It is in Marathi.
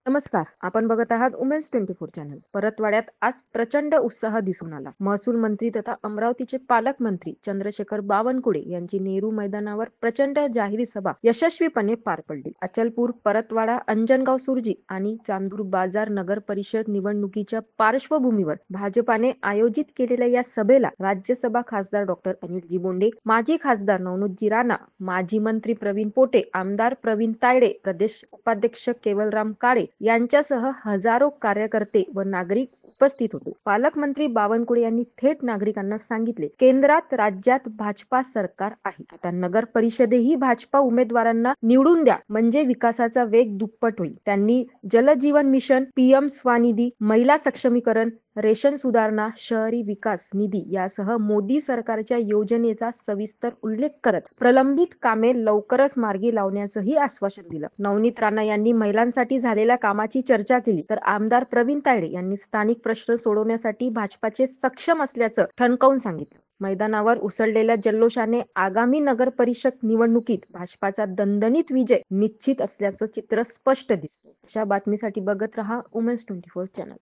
नमस्कार. आपण बघत आहात उमेन्स 24 चॅनल. परतवाड्यात आज प्रचंड उत्साह दिसून आला. महसूल मंत्री तथा अमरावतीचे पालकमंत्री चंद्रशेखर बावनकुळे यांची नेहरू मैदानावर प्रचंड जाहीर सभा यशस्वीपणे पार पडली. अचलपूर, परतवाडा, अंजनगाव सुर्जी आणि चांदूर बाजार नगर परिषद निवडणुकीच्या पार्श्वभूमीवर भाजपाने आयोजित केलेल्या या सभेला राज्यसभा खासदार डॉक्टर अनिलजी बोंडे, माजी खासदार नवनाथजी राणा, माजी मंत्री प्रवीण पोटे, आमदार प्रवीण तायडे, प्रदेश उपाध्यक्ष केवलराम काळे यांच्यासह हजारो कार्यकर्ते व नागरिक उपस्थित होते. पालकमंत्री बावनकुळे यांनी थेट नागरिकांना सांगितले, केंद्रात राज्यात भाजपा सरकार आहे. आता नगर परिषदेही भाजपा उमेदवारांना निवडून द्या म्हणजे विकासाचा वेग दुप्पट होईल. त्यांनी जलजीवन मिशन, पीएम स्वनिधी, महिला सक्षमीकरण, रेशन सुधारणा, शहरी विकास निधी यासह मोदी सरकारच्या योजनेचा सविस्तर उल्लेख करत प्रलंबित कामे लवकरच मार्गी लावण्याचंही आश्वासन दिलं. नवनीत राणा यांनी महिलांसाठी झालेल्या कामाची चर्चा केली, तर आमदार प्रवीण तायडे यांनी स्थानिक प्रश्न सोडवण्यासाठी भाजपाचे सक्षम असल्याचं ठणकावून सांगितलं. मैदानावर उसळलेल्या जल्लोषाने आगामी नगर परिषद निवडणुकीत भाजपाचा दणदणीत विजय निश्चित असल्याचं चित्र स्पष्ट दिसतं. अशा बातमीसाठी बघत रहा उमेन्स 24 चॅनल.